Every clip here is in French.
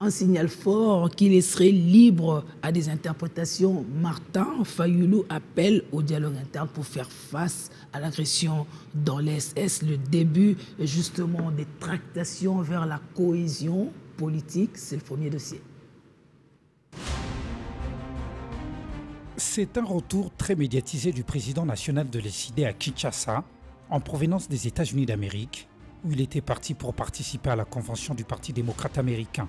Un signal fort qui laisserait libre à des interprétations. Martin Fayulu appelle au dialogue interne pour faire face à l'agression dans l'Est. Est-ce le début justement des tractations vers la cohésion politique? C'est le premier dossier. C'est un retour très médiatisé du président national de l'ECD à Kinshasa, en provenance des États-Unis d'Amérique, où il était parti pour participer à la convention du Parti démocrate américain.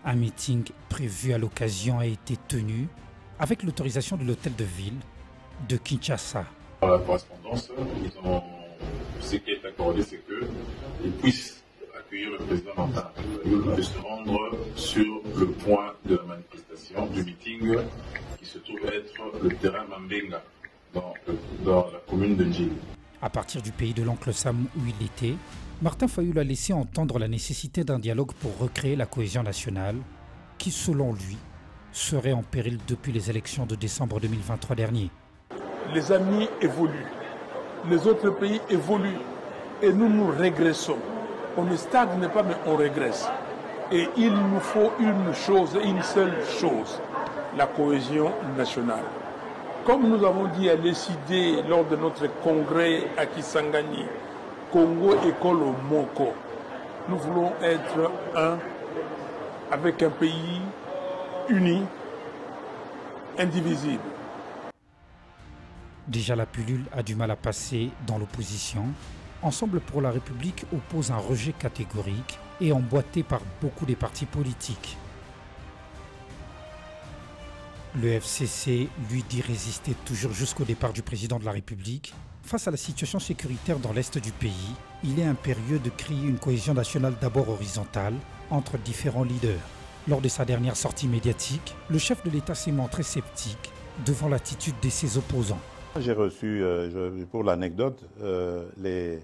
Un meeting prévu à l'occasion a été tenu avec l'autorisation de l'hôtel de ville de Kinshasa. Dans la correspondance, ce qui est accordé, c'est qu'ils puissent accueillir le président Martin Fayulu et se rendre sur le point de la manifestation du meeting qui se trouve être le terrain Mambenga dans la commune de Njili. À partir du pays de l'oncle Sam où il était, Martin Fayulu a laissé entendre la nécessité d'un dialogue pour recréer la cohésion nationale qui, selon lui, serait en péril depuis les élections de décembre 2023 dernier. Les amis évoluent, les autres pays évoluent et nous régressons. On ne stagne pas mais on régresse. Et il nous faut une seule chose, la cohésion nationale. Comme nous avons dit à l'ECD lors de notre congrès à Kisangani, Congo École Moko, nous voulons être un avec un pays uni, indivisible. Déjà la pilule a du mal à passer dans l'opposition. Ensemble pour la République oppose un rejet catégorique et emboîté par beaucoup des partis politiques. Le FCC lui dit résister toujours jusqu'au départ du président de la République. Face à la situation sécuritaire dans l'est du pays, il est impérieux de créer une cohésion nationale d'abord horizontale entre différents leaders. Lors de sa dernière sortie médiatique, le chef de l'État s'est montré sceptique devant l'attitude de ses opposants. J'ai reçu, pour l'anecdote, les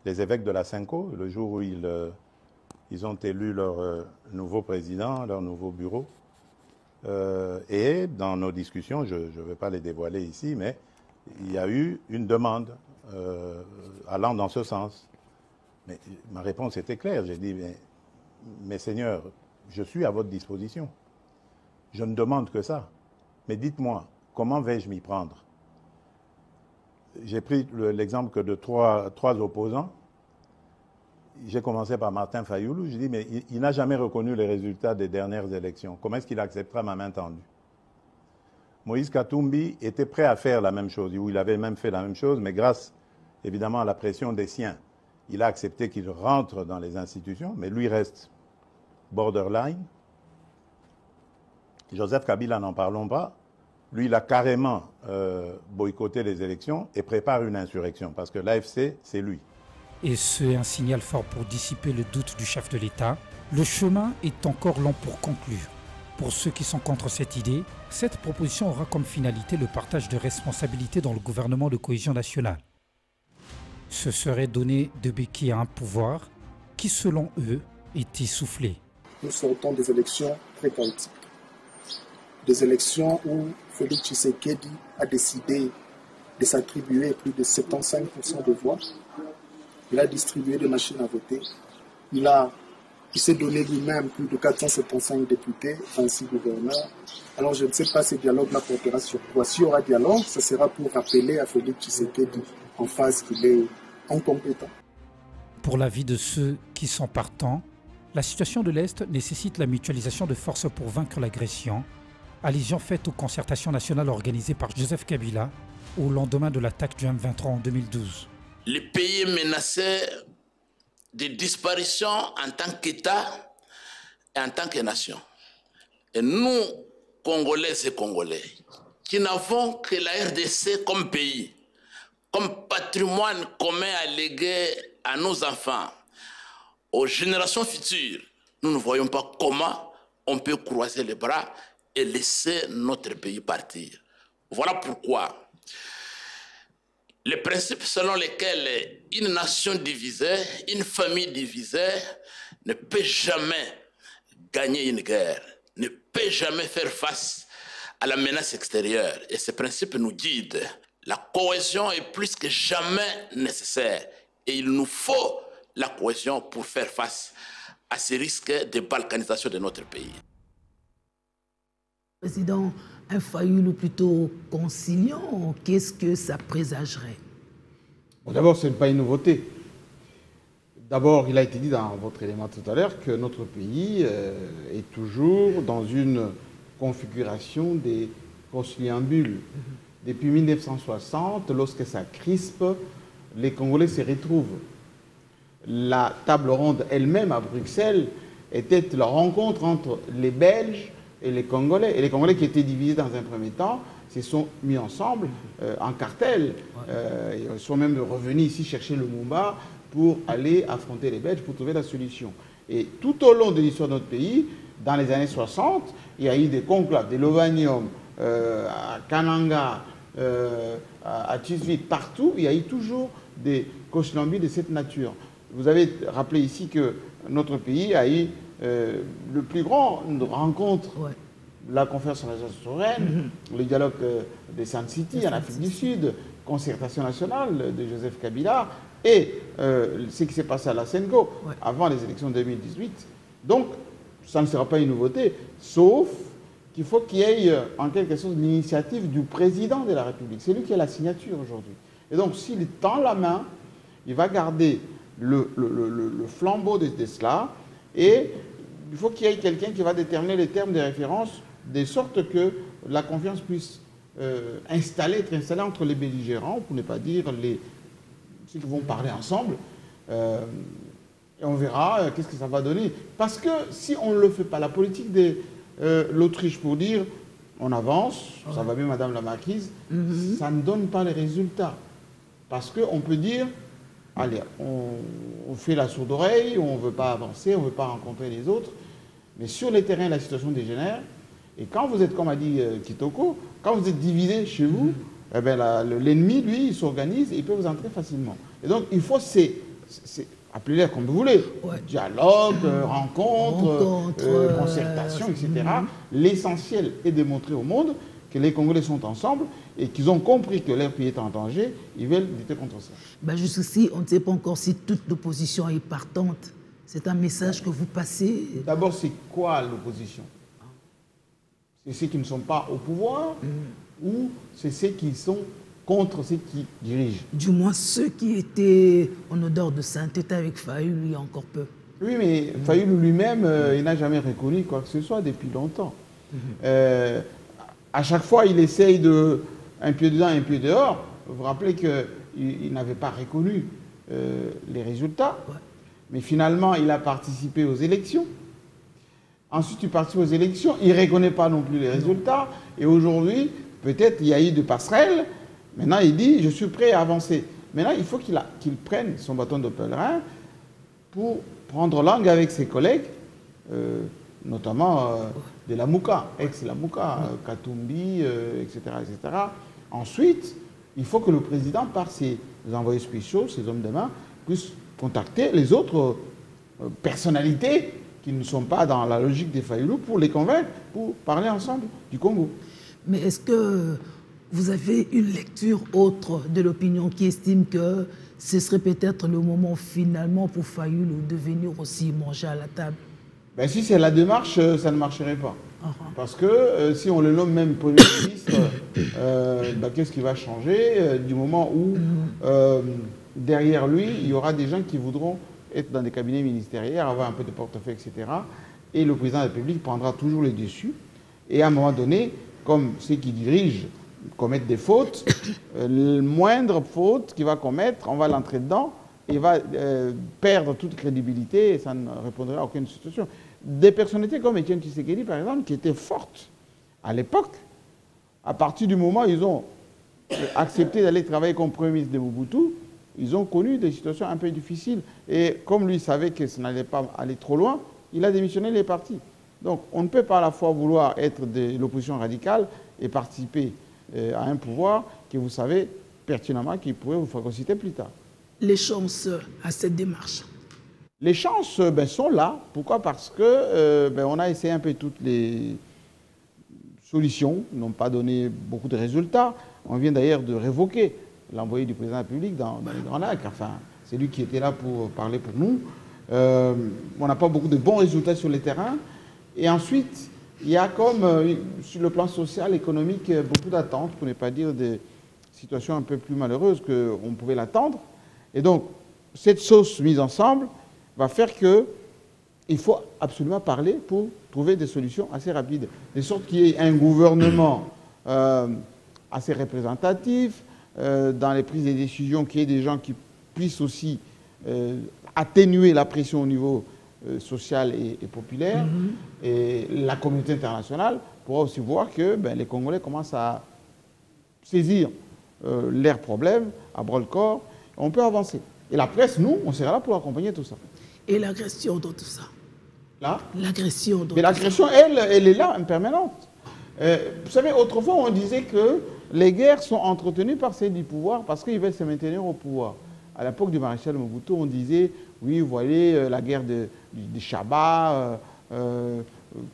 évêques de la Cinco, le jour où ils ont élu leur nouveau président, leur nouveau bureau. Et dans nos discussions, je ne vais pas les dévoiler ici, mais il y a eu une demande allant dans ce sens. Mais ma réponse était claire. J'ai dit, mais seigneurs, je suis à votre disposition. Je ne demande que ça. Mais dites-moi, comment vais-je m'y prendre? J'ai pris l'exemple que de trois opposants. J'ai commencé par Martin Fayulu. Je dis, mais il n'a jamais reconnu les résultats des dernières élections. Comment est-ce qu'il acceptera ma main tendue? Moïse Katumbi était prêt à faire la même chose, ou il avait même fait la même chose, mais grâce, évidemment, à la pression des siens, il a accepté qu'il rentre dans les institutions, mais lui reste borderline. Joseph Kabila, n'en parlons pas. Lui, il a carrément boycotté les élections et prépare une insurrection, parce que l'AFC, c'est lui. Et c'est un signal fort pour dissiper le doute du chef de l'État. Le chemin est encore long pour conclure. Pour ceux qui sont contre cette idée, cette proposition aura comme finalité le partage de responsabilités dans le gouvernement de cohésion nationale. Ce serait donner de béquilles à un pouvoir qui, selon eux, est essoufflé. Nous sortons des élections très chaotiques. Des élections où Félix Tshisekedi a décidé de s'attribuer plus de 75% de voix. Il a distribué des machines à voter. Il s'est donné lui-même plus de 475 députés, 26 gouverneurs. Alors je ne sais pas si ce dialogue-là portera sur quoi. S'il y aura dialogue, ce sera pour rappeler à Félix Tshisekedi en face qu'il est incompétent. Pour l'avis de ceux qui sont partants, la situation de l'Est nécessite la mutualisation de forces pour vaincre l'agression, allusion faite aux concertations nationales organisées par Joseph Kabila au lendemain de l'attaque du M23 en 2012. Le pays est menacé de disparition en tant qu'État et en tant que nation. Et nous, Congolais et Congolais, qui n'avons que la RDC comme pays, comme patrimoine commun à léguer à nos enfants, aux générations futures, nous ne voyons pas comment on peut croiser les bras et laisser notre pays partir. Voilà pourquoi les principes selon lesquels une nation divisée, une famille divisée ne peut jamais gagner une guerre, ne peut jamais faire face à la menace extérieure. Et ces principes nous guident. La cohésion est plus que jamais nécessaire. Et il nous faut la cohésion pour faire face à ce risque de balkanisation de notre pays. Président, un Fayoulou plutôt conciliant, qu'est-ce que ça présagerait? Bon, d'abord, ce n'est pas une nouveauté. D'abord, il a été dit dans votre élément tout à l'heure que notre pays est toujours dans une configuration des conciliambules. Depuis 1960, lorsque ça crispe, les Congolais se retrouvent. La table ronde elle-même à Bruxelles était la rencontre entre les Belges et les Congolais. Et les Congolais qui étaient divisés dans un premier temps se sont mis ensemble en cartel. Ils sont même revenus ici chercher le Mumba pour aller affronter les Belges, pour trouver la solution. Et tout au long de l'histoire de notre pays, dans les années 60, il y a eu des conclaves, des Lovanium, à Kananga, à Tisvit, partout, il y a eu toujours des conciliambules de cette nature. Vous avez rappelé ici que notre pays a eu le plus grand rencontre, la conférence sur la souveraine, le dialogue de Sun City en Afrique du Sud, concertation nationale de Joseph Kabila, et ce qui s'est passé à la Sengo avant les élections de 2018. Donc, ça ne sera pas une nouveauté, sauf qu'il faut qu'il y ait en quelque sorte l'initiative du président de la République. C'est lui qui a la signature aujourd'hui. Et donc, s'il tend la main, il va garder le flambeau de cela, et il faut qu'il y ait quelqu'un qui va déterminer les termes de référence, de sorte que la confiance puisse être installée entre les belligérants, pour ne pas dire ceux qui vont parler ensemble. Et on verra qu'est-ce que ça va donner. Parce que si on ne le fait pas, la politique de l'Autriche pour dire on avance, ça va bien Madame la Marquise, ça ne donne pas les résultats. Parce qu'on peut dire, allez, on fait la sourde oreille, on ne veut pas avancer, on ne veut pas rencontrer les autres. Mais sur les terrains, la situation dégénère. Et quand vous êtes, comme a dit Kitoko, quand vous êtes divisé chez vous, eh bien, l'ennemi, lui, il s'organise et il peut vous entrer facilement. Et donc, il faut, appelez-les comme vous voulez, dialogue, rencontre, concertation, etc. L'essentiel est de montrer au monde que les Congolais sont ensemble et qu'ils ont compris que leur pays est en danger, ils veulent lutter contre ça. Ben jusqu'ici, on ne sait pas encore si toute l'opposition est partante. C'est un message que vous passez. D'abord, c'est quoi l'opposition? C'est ceux qui ne sont pas au pouvoir ou c'est ceux qui sont contre ceux qui dirigent? Du moins ceux qui étaient en odeur de sainteté avec Fayoulou il y a encore peu. Oui, mais Fayoulou lui-même, il n'a jamais reconnu quoi que ce soit depuis longtemps. À chaque fois, il essaye de un pied dedans, un pied dehors. Vous vous rappelez qu'il n'avait pas reconnu les résultats. Mais finalement, il a participé aux élections. Ensuite, il participe aux élections. Il ne reconnaît pas non plus les résultats. Et aujourd'hui, peut-être il y a eu des passerelles. Maintenant, il dit, je suis prêt à avancer. Maintenant, il faut qu'il prenne son bâton de pèlerin pour prendre langue avec ses collègues, notamment de la Mouka, ex-la Mouka, Katumbi, etc., etc. Ensuite, il faut que le président, par ses envoyés spéciaux, ses hommes de main, puisse contacter les autres personnalités qui ne sont pas dans la logique des Fayoulou pour les convaincre, pour parler ensemble du Congo. Mais est-ce que vous avez une lecture autre de l'opinion qui estime que ce serait peut-être le moment finalement pour Fayoulou de venir aussi manger à la table? Ben, si c'est la démarche, ça ne marcherait pas. Parce que si on le nomme même Premier ministre, ben, qu'est-ce qui va changer du moment où derrière lui, il y aura des gens qui voudront être dans des cabinets ministériels, avoir un peu de portefeuille, etc. Et le président de la République prendra toujours les dessus. Et à un moment donné, comme ceux qui dirigent commettent des fautes, la moindre faute qu'il va commettre, on va l'entrer dedans, et va perdre toute crédibilité et ça ne répondra à aucune situation. Des personnalités comme Étienne Tshisekedi, par exemple, qui étaient fortes à l'époque, à partir du moment où ils ont accepté d'aller travailler comme Premier ministre de Mobutu, ils ont connu des situations un peu difficiles. Et comme lui savait que ça n'allait pas aller trop loin, il a démissionné les partis. Donc on ne peut pas à la fois vouloir être de l'opposition radicale et participer à un pouvoir que vous savez pertinemment qu'il pourrait vous phagocyter plus tard. Les chances à cette démarche? Les chances sont là. Pourquoi? Parce que on a essayé un peu toutes les solutions, n'ont pas donné beaucoup de résultats. On vient d'ailleurs de révoquer l'envoyé du président de la République dans les Grands Lacs. Enfin, c'est lui qui était là pour parler pour nous. On n'a pas beaucoup de bons résultats sur le terrain. Et ensuite, il y a comme, sur le plan social, économique, beaucoup d'attentes, pour ne pas dire des situations un peu plus malheureuses qu'on pouvait l'attendre. Et donc, cette sauce mise ensemble va faire qu'il faut absolument parler pour trouver des solutions assez rapides. De sorte qu'il y ait un gouvernement assez représentatif, dans les prises de décisions, qu'il y ait des gens qui puissent aussi atténuer la pression au niveau social et populaire. Et la communauté internationale pourra aussi voir que les Congolais commencent à saisir leurs problèmes à bras-le-corps. On peut avancer. Et la presse, nous, on sera là pour accompagner tout ça. Et l'agression dans tout ça? Là? L'agression dans tout ça. Mais l'agression, elle est là, en permanente. Vous savez, autrefois, on disait que les guerres sont entretenues par ceux du pouvoir parce qu'ils veulent se maintenir au pouvoir. À l'époque du maréchal Mobutu, on disait, oui, vous voyez, la guerre du Chaba,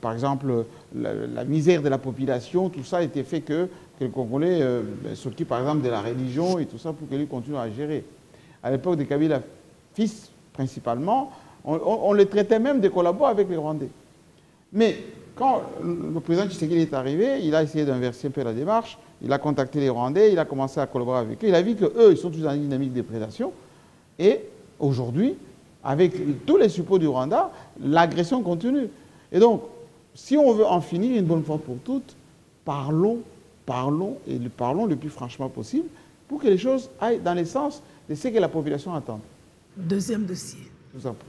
par exemple, la misère de la population, tout ça était fait que les Congolais s'occupent, par exemple, de la religion et tout ça pour que lui continue à gérer. À l'époque de Kabila, fils principalement, on les traitait même de collaborer avec les Rwandais. Mais quand le président Tshisekedi est arrivé, il a essayé d'inverser un peu la démarche. Il a contacté les Rwandais, il a commencé à collaborer avec eux. Il a vu qu'eux, ils sont tous dans une dynamique de prédation. Et aujourd'hui, avec tous les supports du Rwanda, l'agression continue. Et donc, si on veut en finir une bonne fois pour toutes, parlons le plus franchement possible pour que les choses aillent dans le sens de ce que la population attend. Deuxième dossier. Je vous en prie.